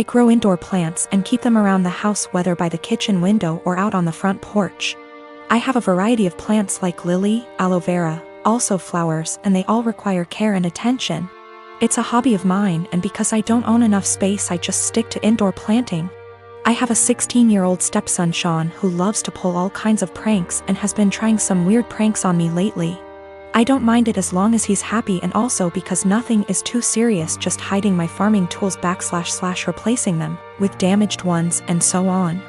I grow indoor plants and keep them around the house, whether by the kitchen window or out on the front porch. I have a variety of plants like lily, aloe vera, also flowers, and they all require care and attention. It's a hobby of mine, and because I don't own enough space, I just stick to indoor planting. I have a 16-year-old stepson, Sean, who loves to pull all kinds of pranks and has been trying some weird pranks on me lately. I don't mind it as long as he's happy, and also because nothing is too serious, just hiding my farming tools / replacing them with damaged ones and so on.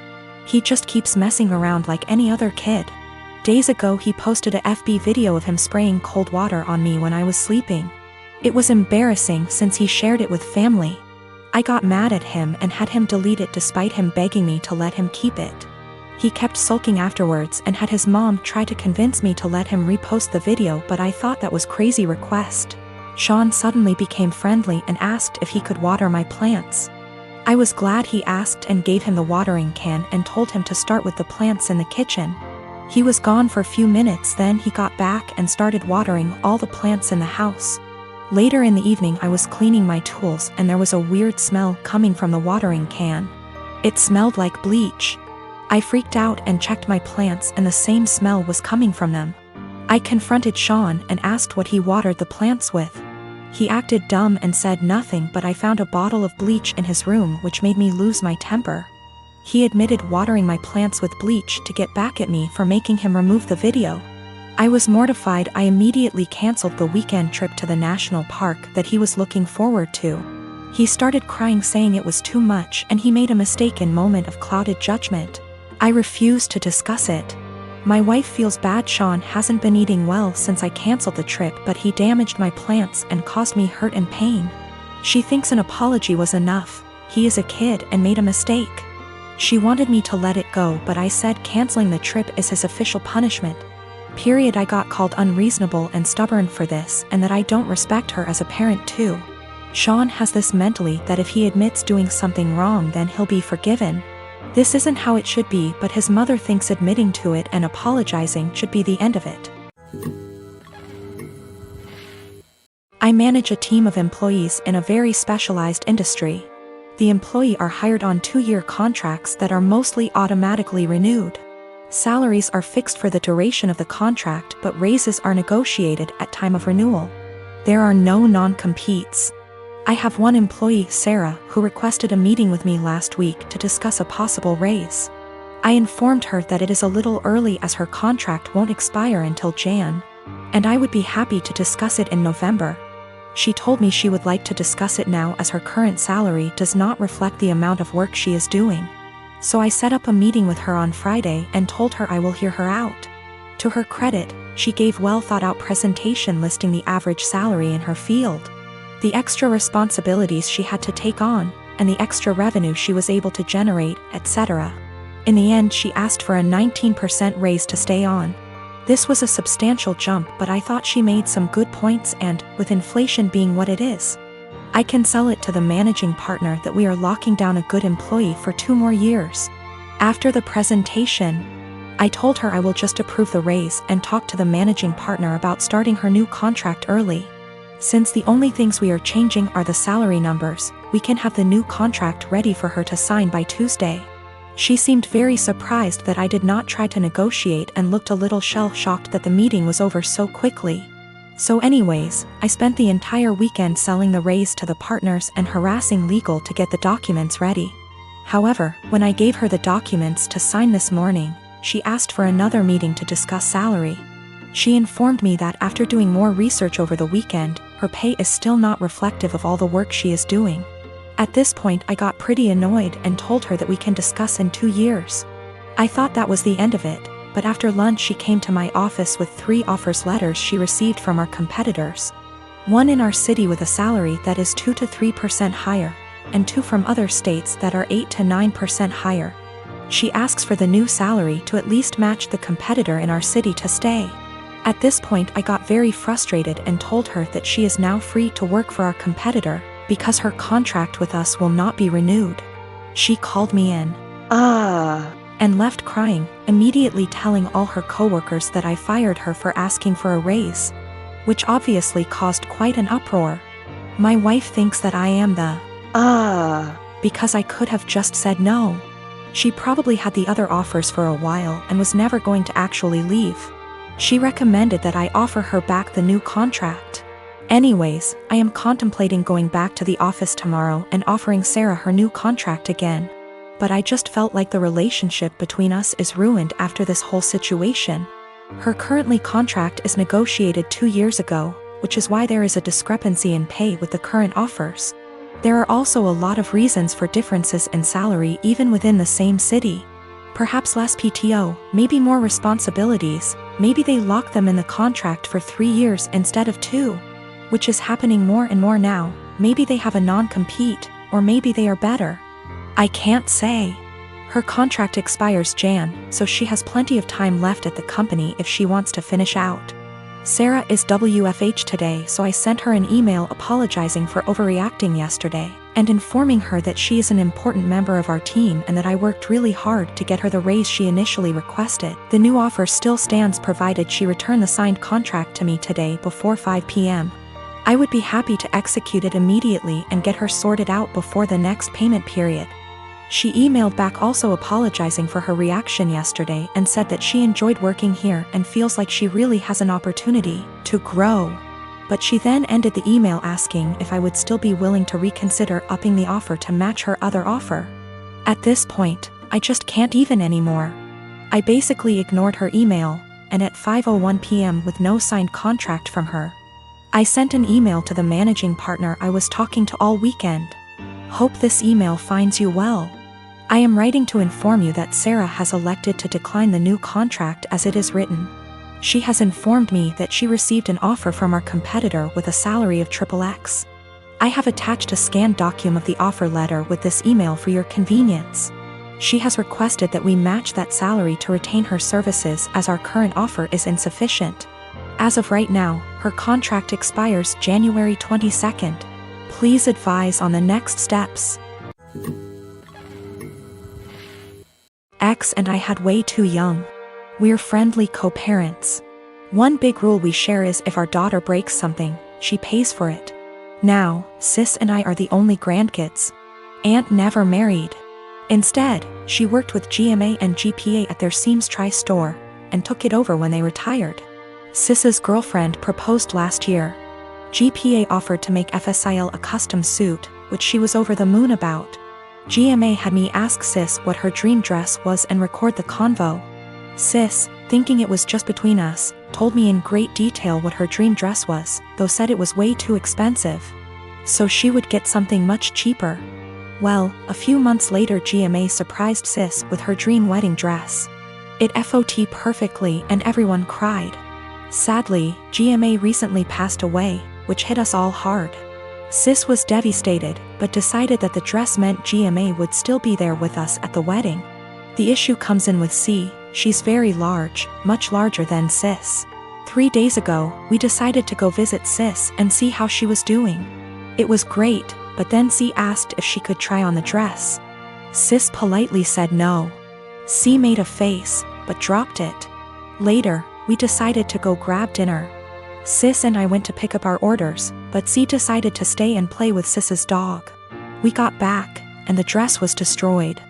He just keeps messing around like any other kid. Days ago he posted a FB video of him spraying cold water on me when I was sleeping. It was embarrassing since he shared it with family. I got mad at him and had him delete it despite him begging me to let him keep it. He kept sulking afterwards and had his mom try to convince me to let him repost the video, but I thought that was crazy request. Sean suddenly became friendly and asked if he could water my plants. I was glad he asked and gave him the watering can and told him to start with the plants in the kitchen. He was gone for a few minutes, then he got back and started watering all the plants in the house. Later in the evening I was cleaning my tools and there was a weird smell coming from the watering can. It smelled like bleach. I freaked out and checked my plants, and the same smell was coming from them. I confronted Sean and asked what he watered the plants with. He acted dumb and said nothing, but I found a bottle of bleach in his room, which made me lose my temper. He admitted watering my plants with bleach to get back at me for making him remove the video. I was mortified. I immediately canceled the weekend trip to the national park that he was looking forward to. He started crying, saying it was too much and he made a mistake in moment of clouded judgment. I refused to discuss it. My wife feels bad. Sean hasn't been eating well since I canceled the trip, but he damaged my plants and caused me hurt and pain. She thinks an apology was enough. He is a kid and made a mistake. She wanted me to let it go, but I said canceling the trip is his official punishment. I got called unreasonable and stubborn for this, and that I don't respect her as a parent too. Sean has this mentally that if he admits doing something wrong then he'll be forgiven. This isn't how it should be, but his mother thinks admitting to it and apologizing should be the end of it. I manage a team of employees in a very specialized industry. The employees are hired on 2-year contracts that are mostly automatically renewed. Salaries are fixed for the duration of the contract, but raises are negotiated at time of renewal. There are no non-competes. I have one employee, Sarah, who requested a meeting with me last week to discuss a possible raise. I informed her that it is a little early as her contract won't expire until Jan, and I would be happy to discuss it in November. She told me she would like to discuss it now as her current salary does not reflect the amount of work she is doing. So I set up a meeting with her on Friday and told her I will hear her out. To her credit, she gave well thought out presentation listing the average salary in her field, the extra responsibilities she had to take on, and the extra revenue she was able to generate, etc. In the end, she asked for a 19% raise to stay on. This was a substantial jump, but I thought she made some good points, and, with inflation being what it is, I can sell it to the managing partner that we are locking down a good employee for 2 more years. After the presentation, I told her I will just approve the raise and talk to the managing partner about starting her new contract early. Since the only things we are changing are the salary numbers, we can have the new contract ready for her to sign by Tuesday. She seemed very surprised that I did not try to negotiate and looked a little shell-shocked that the meeting was over so quickly. So anyways, I spent the entire weekend selling the raise to the partners and harassing legal to get the documents ready. However, when I gave her the documents to sign this morning, she asked for another meeting to discuss salary. She informed me that after doing more research over the weekend, her pay is still not reflective of all the work she is doing. At this point I got pretty annoyed and told her that we can discuss in 2 years. I thought that was the end of it, but after lunch she came to my office with 3 offers letters she received from our competitors. One in our city with a salary that is 2 to 3% higher, and 2 from other states that are 8 to 9% higher. She asks for the new salary to at least match the competitor in our city to stay. At this point I got very frustrated and told her that she is now free to work for our competitor, because her contract with us will not be renewed. She called me in and left crying, immediately telling all her coworkers that I fired her for asking for a raise, which obviously caused quite an uproar. My wife thinks that I am the Because I could have just said no. She probably had the other offers for a while and was never going to actually leave. She recommended that I offer her back the new contract. Anyways, I am contemplating going back to the office tomorrow and offering Sarah her new contract again. But I just felt like the relationship between us is ruined after this whole situation. Her currently contract is negotiated 2 years ago, which is why there is a discrepancy in pay with the current offers. There are also a lot of reasons for differences in salary even within the same city. Perhaps less PTO, maybe more responsibilities, maybe they lock them in the contract for 3 years instead of 2. Which is happening more and more now. Maybe they have a non-compete, or maybe they are better. I can't say. Her contract expires Jan, so she has plenty of time left at the company if she wants to finish out. Sarah is WFH today, so I sent her an email apologizing for overreacting yesterday, and informing her that she is an important member of our team and that I worked really hard to get her the raise she initially requested. The new offer still stands provided she return the signed contract to me today before 5 p.m. I would be happy to execute it immediately and get her sorted out before the next payment period. She emailed back also apologizing for her reaction yesterday and said that she enjoyed working here and feels like she really has an opportunity to grow. But she then ended the email asking if I would still be willing to reconsider upping the offer to match her other offer. At this point, I just can't even anymore. I basically ignored her email, and at 5:01 p.m. with no signed contract from her, I sent an email to the managing partner I was talking to all weekend. Hope this email finds you well. I am writing to inform you that Sarah has elected to decline the new contract as it is written. She has informed me that she received an offer from our competitor with a salary of XXX. I have attached a scanned document of the offer letter with this email for your convenience. She has requested that we match that salary to retain her services as our current offer is insufficient. As of right now, her contract expires January 22nd. Please advise on the next steps. X and I had way too young. We're friendly co-parents. One big rule we share is if our daughter breaks something, she pays for it. Now, sis and I are the only grandkids. Aunt never married. Instead, she worked with GMA and GPA at their Seams Tri-store, and took it over when they retired. Sis's girlfriend proposed last year. GPA offered to make FSIL a custom suit, which she was over the moon about. GMA had me ask Sis what her dream dress was and record the convo. Sis, thinking it was just between us, told me in great detail what her dream dress was, though said it was way too expensive. So she would get something much cheaper. Well, a few months later GMA surprised Sis with her dream wedding dress. It FOT perfectly and everyone cried. Sadly, GMA recently passed away, which hit us all hard. Sis was devastated, but decided that the dress meant GMA would still be there with us at the wedding. The issue comes in with C. She's very large, much larger than Sis. 3 days ago, we decided to go visit Sis and see how she was doing. It was great, but then C asked if she could try on the dress. Sis politely said no. C made a face, but dropped it. Later, we decided to go grab dinner. Sis and I went to pick up our orders, but C decided to stay and play with Sis's dog. We got back, and the dress was destroyed.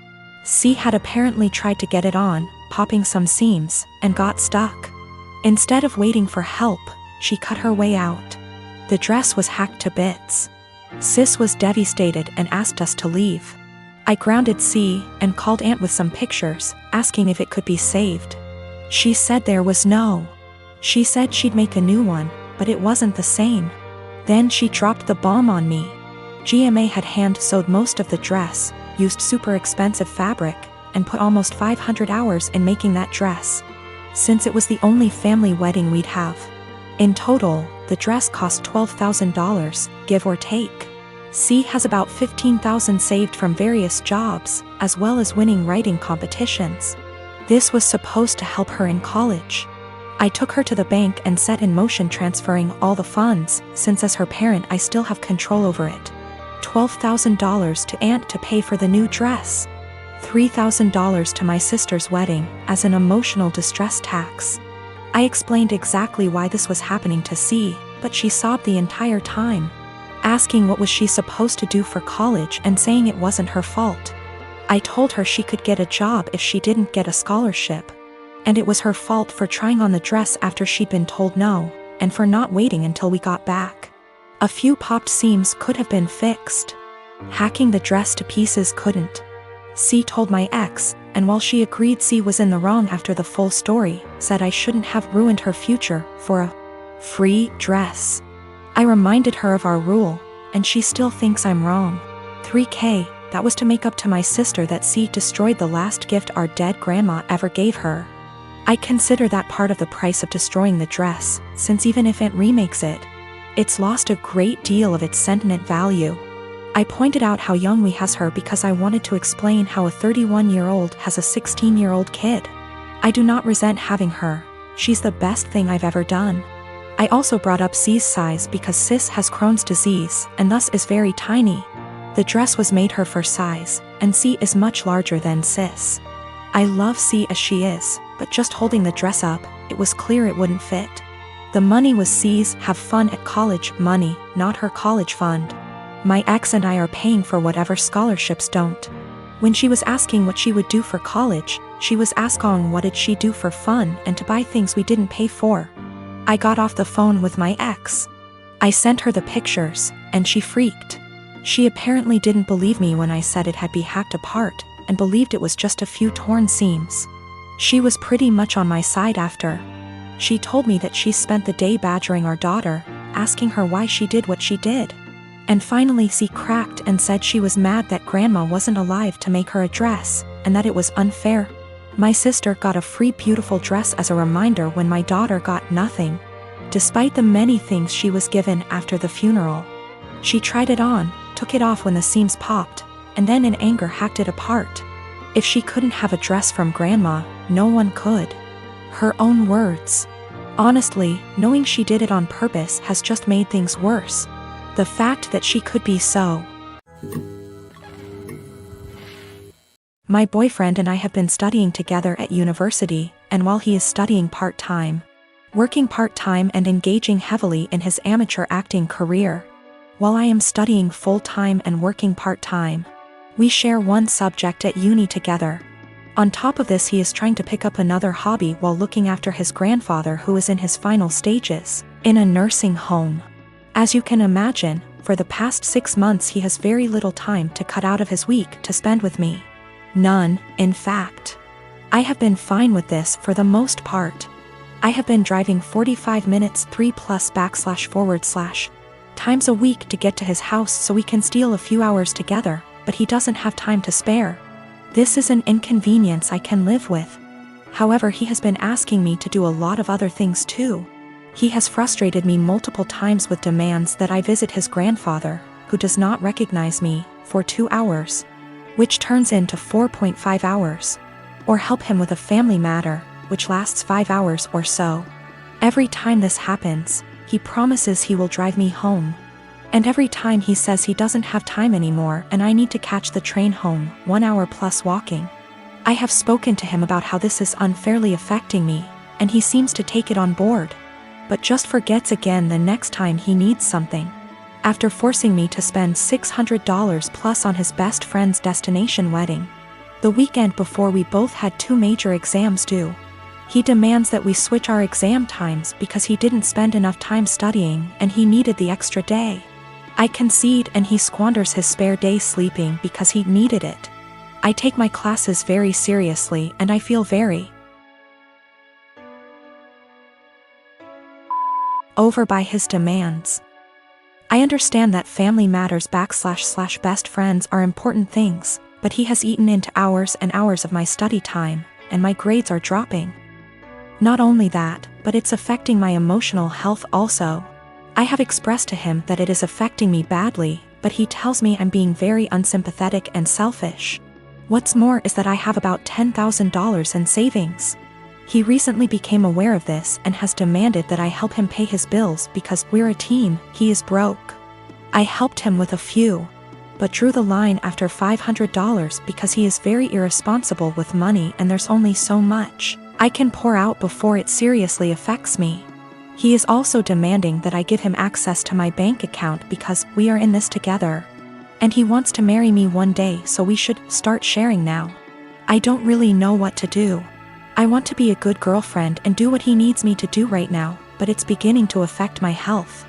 C had apparently tried to get it on, popping some seams, and got stuck. Instead of waiting for help, she cut her way out. The dress was hacked to bits. Sis was devastated and asked us to leave. I grounded C and called Aunt with some pictures, asking if it could be saved. She said there was no. She said she'd make a new one, but it wasn't the same. Then she dropped the bomb on me. GMA had hand-sewed most of the dress, used super expensive fabric, and put almost 500 hours in making that dress. Since it was the only family wedding we'd have. In total, the dress cost $12,000, give or take. C has about $15,000 saved from various jobs, as well as winning writing competitions. This was supposed to help her in college. I took her to the bank and set in motion transferring all the funds, since as her parent I still have control over it. $12,000 to Aunt to pay for the new dress. $3,000 to my sister's wedding, as an emotional distress tax. I explained exactly why this was happening to C, but she sobbed the entire time. asking what was she supposed to do for college and saying it wasn't her fault. I told her she could get a job if she didn't get a scholarship. And it was her fault for trying on the dress after she'd been told no, and for not waiting until we got back. A few popped seams could have been fixed. Hacking the dress to pieces couldn't. C told my ex, and while she agreed C was in the wrong after the full story, said I shouldn't have ruined her future for a free dress. I reminded her of our rule, and she still thinks I'm wrong. $3,000, that was to make up to my sister that C destroyed the last gift our dead grandma ever gave her. I consider that part of the price of destroying the dress, since even if Aunt remakes it, it's lost a great deal of its sentiment value. I pointed out how young we has her because I wanted to explain how a 31-year-old has a 16-year-old kid. I do not resent having her, she's the best thing I've ever done. I also brought up C's size because Sis has Crohn's disease and thus is very tiny. The dress was made her for size, and C is much larger than Sis. I love C as she is, but just holding the dress up, it was clear it wouldn't fit. The money was C's have fun at college money, not her college fund. My ex and I are paying for whatever scholarships don't. When she was asking what she would do for college, she was asking what did she do for fun and to buy things we didn't pay for. I got off the phone with my ex. I sent her the pictures, and she freaked. She apparently didn't believe me when I said it had been hacked apart, and believed it was just a few torn seams. She was pretty much on my side after. She told me that she spent the day badgering our daughter, asking her why she did what she did. And finally she cracked and said she was mad that grandma wasn't alive to make her a dress, and that it was unfair. My sister got a free beautiful dress as a reminder when my daughter got nothing. Despite the many things she was given after the funeral. She tried it on, took it off when the seams popped, and then in anger hacked it apart. If she couldn't have a dress from grandma, no one could. Her own words. Honestly, knowing she did it on purpose has just made things worse. The fact that she could be so. My boyfriend and I have been studying together at university, and while he is studying part-time, working part-time and engaging heavily in his amateur acting career, while I am studying full-time and working part-time, we share one subject at uni together. On top of this, he is trying to pick up another hobby while looking after his grandfather who is in his final stages, in a nursing home. As you can imagine, for the past 6 months he has very little time to cut out of his week to spend with me. None, in fact. I have been fine with this for the most part. I have been driving 45 minutes 3+// times a week to get to his house so we can steal a few hours together, but he doesn't have time to spare. This is an inconvenience I can live with. However, he has been asking me to do a lot of other things too. He has frustrated me multiple times with demands that I visit his grandfather, who does not recognize me, for 2 hours, which turns into 4.5 hours, or help him with a family matter, which lasts 5 hours or so. Every time this happens, he promises he will drive me home. And every time he says he doesn't have time anymore and I need to catch the train home, 1 hour plus walking. I have spoken to him about how this is unfairly affecting me, and he seems to take it on board, but just forgets again the next time he needs something. After forcing me to spend $600 plus on his best friend's destination wedding, the weekend before we both had 2 major exams due, he demands that we switch our exam times because he didn't spend enough time studying and he needed the extra day. I concede and he squanders his spare day sleeping because he needed it. I take my classes very seriously and I feel very over by his demands. I understand that family matters / best friends are important things, but he has eaten into hours and hours of my study time, and my grades are dropping. Not only that, but it's affecting my emotional health also. I have expressed to him that it is affecting me badly, but he tells me I'm being very unsympathetic and selfish. What's more is that I have about $10,000 in savings. He recently became aware of this and has demanded that I help him pay his bills because we're a team, he is broke. I helped him with a few, but drew the line after $500 because he is very irresponsible with money and there's only so much I can pour out before it seriously affects me. He is also demanding that I give him access to my bank account because we are in this together. And he wants to marry me one day, so we should start sharing now. I don't really know what to do. I want to be a good girlfriend and do what he needs me to do right now, but it's beginning to affect my health.